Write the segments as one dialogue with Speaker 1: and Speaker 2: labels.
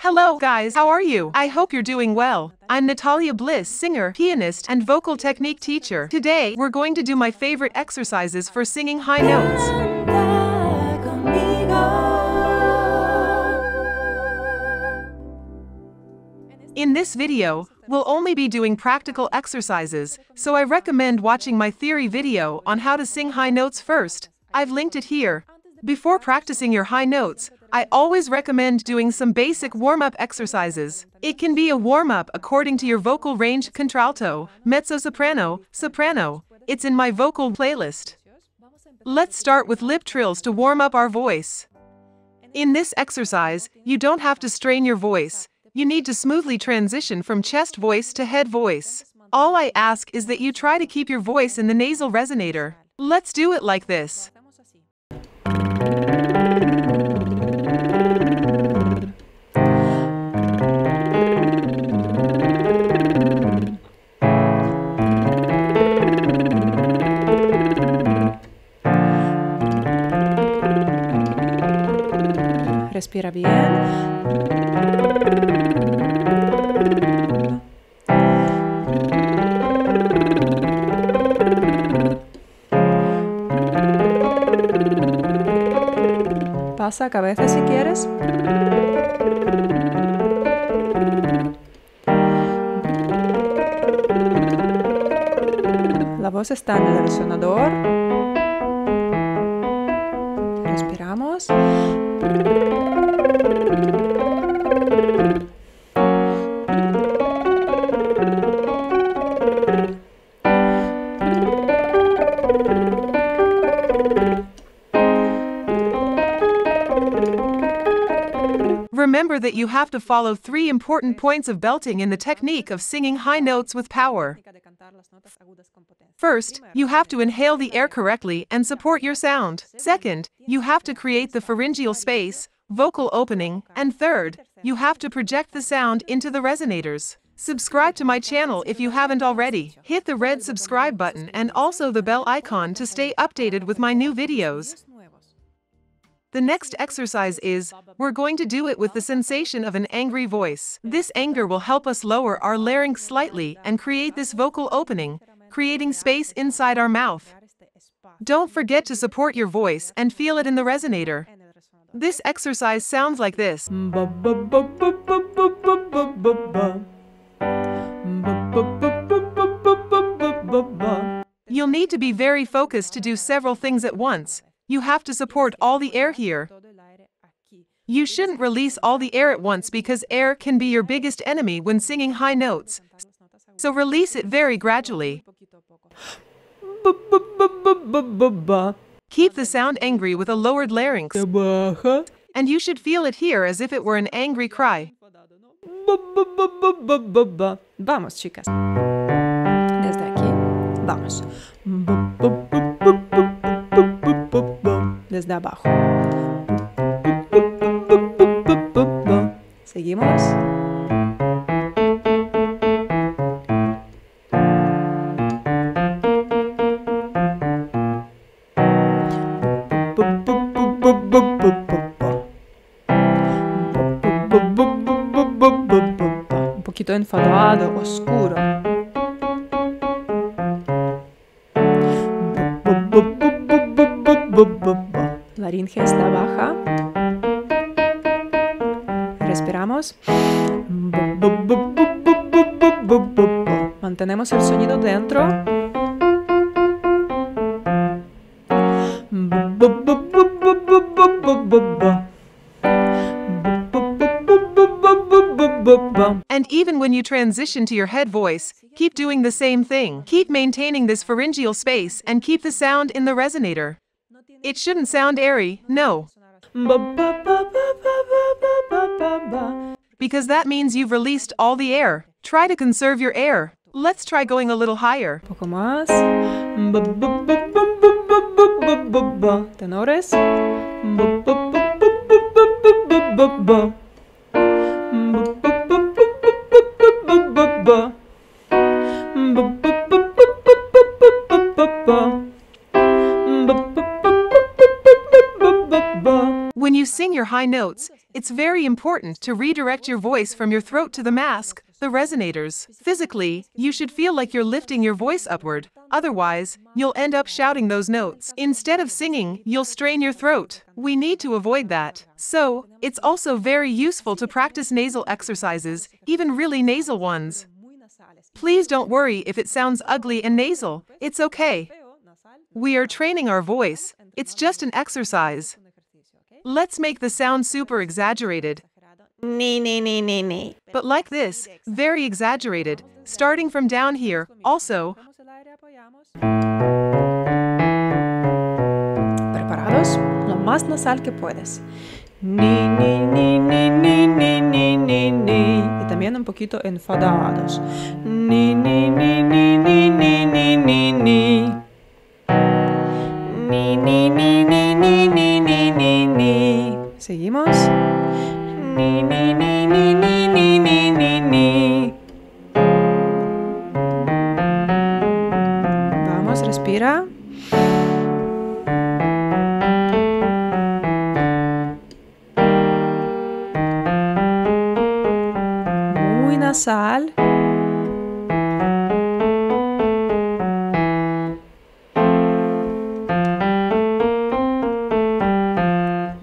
Speaker 1: Hello guys, how are you? I hope you're doing well. I'm Natalia Bliss, singer, pianist, and vocal technique teacher. Today, we're going to do my favorite exercises for singing high notes. In this video, we'll only be doing practical exercises, so I recommend watching my theory video on how to sing high notes first. I've linked it here. Before practicing your high notes, I always recommend doing some basic warm-up exercises. It can be a warm-up according to your vocal range: contralto, mezzo-soprano, soprano. It's in my vocal playlist. Let's start with lip trills to warm up our voice. In this exercise, you don't have to strain your voice. You need to smoothly transition from chest voice to head voice. All I ask is that you try to keep your voice in the nasal resonator. Let's do it like this.
Speaker 2: Respira bien. Pasa cabeza si quieres. La voz está en el resonador. Respiramos.
Speaker 1: Remember that you have to follow 3 important points of belting in the technique of singing high notes with power. First, you have to inhale the air correctly and support your sound. Second, you have to create the pharyngeal space, vocal opening. And third, you have to project the sound into the resonators. Subscribe to my channel if you haven't already. Hit the red subscribe button and also the bell icon to stay updated with my new videos. The next exercise is, we're going to do it with the sensation of an angry voice. This anger will help us lower our larynx slightly and create this vocal opening, creating space inside our mouth. Don't forget to support your voice and feel it in the resonator. This exercise sounds like this. You'll need to be very focused to do several things at once. You have to support all the air here. You shouldn't release all the air at once because air can be your biggest enemy when singing high notes. So release it very gradually. Keep the sound angry with a lowered larynx. And you should feel it here as if it were an angry cry.
Speaker 2: Vamos, chicas. Desde aquí, vamos. Desde abajo. Seguimos. Un poquito enfadado, oscuro. Laringe está baja. Respiramos. Mantenemos el sonido dentro.
Speaker 1: And even when you transition to your head voice, keep doing the same thing. Keep maintaining this pharyngeal space and keep the sound in the resonator. It shouldn't sound airy, no. Because that means you've released all the air. Try to conserve your air. Let's try going a little higher.
Speaker 2: Un poco más. Tenores.
Speaker 1: When you sing your high notes, it's very important to redirect your voice from your throat to the mask, the resonators. Physically, you should feel like you're lifting your voice upward. Otherwise, you'll end up shouting those notes. Instead of singing, you'll strain your throat. We need to avoid that. So, it's also very useful to practice nasal exercises, even really nasal ones. Please don't worry if it sounds ugly and nasal. It's okay. We are training our voice. It's just an exercise. Let's make the sound super exaggerated.
Speaker 2: Ni, ni, ni, ni, ni.
Speaker 1: But like this, very exaggerated, starting from down here, also.
Speaker 2: ¿Preparados? Lo más nasal que puedes. Ni, ni, ni, ni, ni, ni, ni, ni, ni. Y también un poquito enfadados. Ni, ni, ni, ni, ni, ni, ni, ni, ni. Ni, ni, ni, ni, ni, ni, ni, ni, ni. ¿Seguimos? Ni, ni, ni, ni, ni, ni, ni, ni, ni. Vamos, respira. Muy nasal.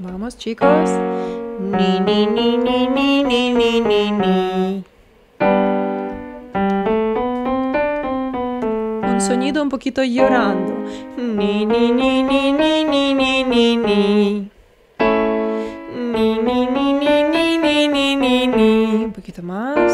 Speaker 2: Vamos, chicos. Ni, ni, ni, ni, ni, ni, ni, ni, ni. Un sonido un poquito llorando. Ni, ni, ni, ni, ni, ni, ni, ni, ni. Ni, ni, ni, ni, ni, ni, ni, ni, ni. Un poquito más.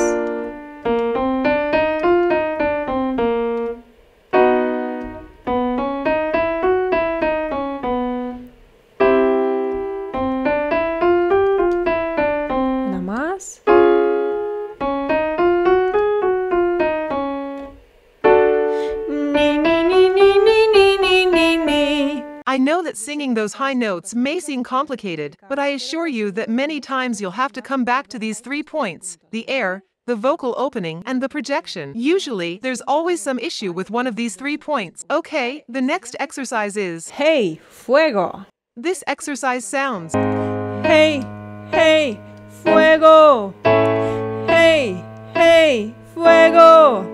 Speaker 2: Una más. Ni, ni, ni, ni, ni, ni, ni, ni, ni.
Speaker 1: I know that singing those high notes may seem complicated, but I assure you that many times you'll have to come back to these 3 points: the air, the vocal opening, and the projection. Usually, there's always some issue with one of these 3 points. Okay, the next exercise is...
Speaker 2: Hey, fuego.
Speaker 1: This exercise sounds...
Speaker 2: Hey, hey, fuego. Hey, hey, fuego.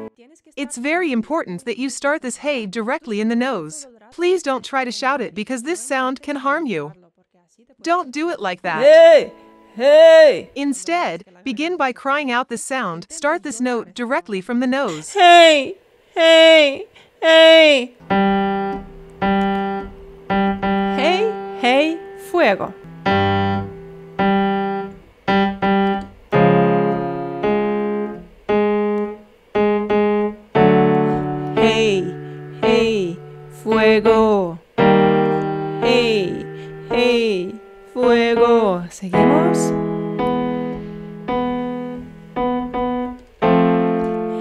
Speaker 1: It's very important that you start this hey directly in the nose. Please don't try to shout it because this sound can harm you. Don't do it like that.
Speaker 2: Hey, hey.
Speaker 1: Instead, begin by crying out this sound. Start this note directly from the nose.
Speaker 2: Hey, hey, hey. Hey, hey, fuego. Hey, hey, fuego. Hey, hey, fuego. ¿Seguimos?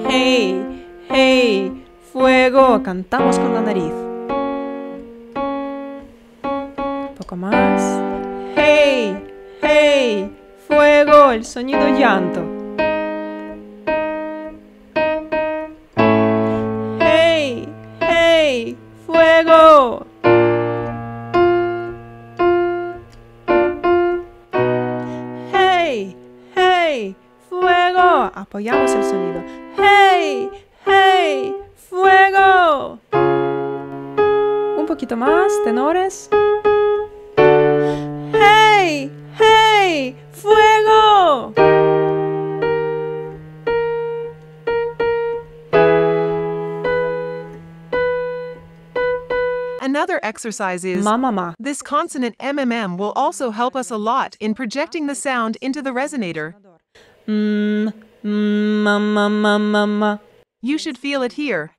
Speaker 2: Hey, hey, fuego. Cantamos con la nariz. Un poco más. Hey, hey, fuego. El sonido llanto. Hey, hey, fuego. Hey, hey, fuego. Apoyamos el sonido. Hey, hey, fuego. Un poquito más, tenores. Hey, hey, fuego.
Speaker 1: Another exercise is...
Speaker 2: Mamá.
Speaker 1: This consonant MMM will also help us a lot in projecting the sound into the resonator.
Speaker 2: Mamá, mamá.
Speaker 1: You should feel it here.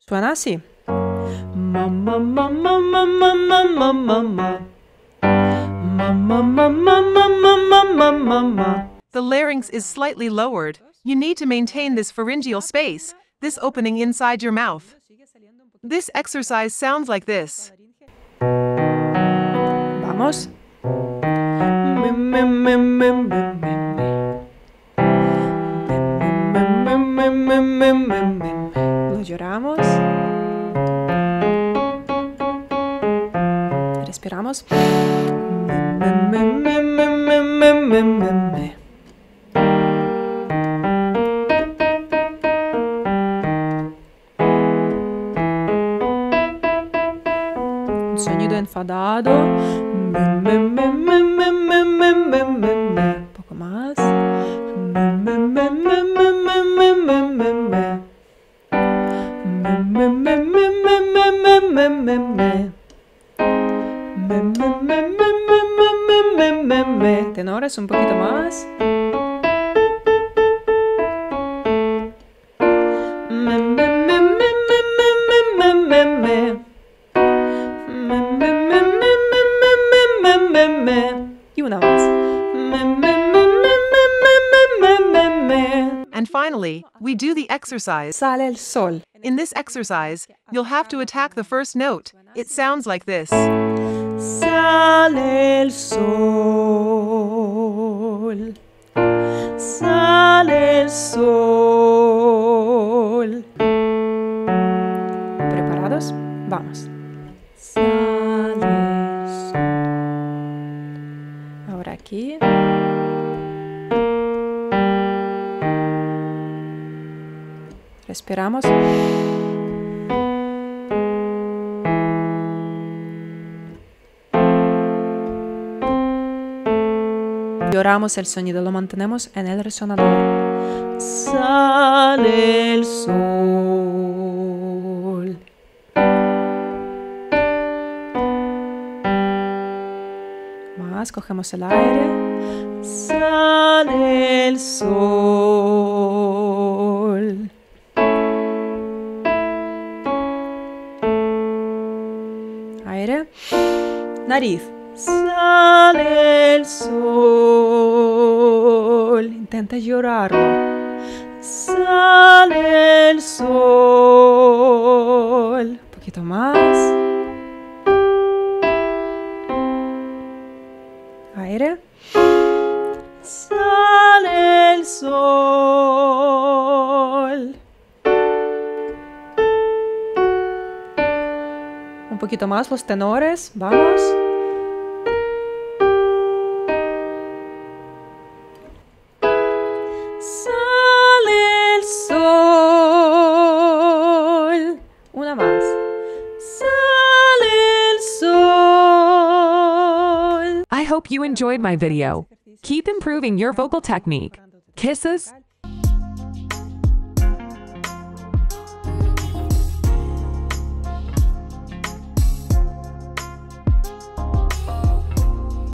Speaker 2: Suena así. Mamá, mamá, mamá, mamá, mamá. Mamá, mamá, mamá, mamá, mamá.
Speaker 1: The larynx is slightly lowered. You need to maintain this pharyngeal space, this opening inside your mouth. This exercise sounds like this.
Speaker 2: Vamos. Lo lloramos. Respiramos. me. Un sonido enfadado. Me. Un poco más. Me. Tenores un poquito más. Y una más.
Speaker 1: And finally, we do the exercise.
Speaker 2: Sale el sol.
Speaker 1: In this exercise, you'll have to attack the first note. It sounds like this.
Speaker 2: Sale el sol. Sale el sol. ¿Preparados? Vamos. Sale el sol. Ahora aquí. Respiramos. Lloramos el sonido, lo mantenemos en el resonador. Sale el sol. Más, cogemos el aire. Sale el sol. Aire. Nariz. Sale el sol. Intenta llorarlo. Sale el sol. Un poquito más. Aire. Sale el sol. Un poquito más los tenores. Vamos. Sale el sol. Una más. Sale el sol.
Speaker 3: I hope you enjoyed my video. Keep improving your vocal technique. Kisses.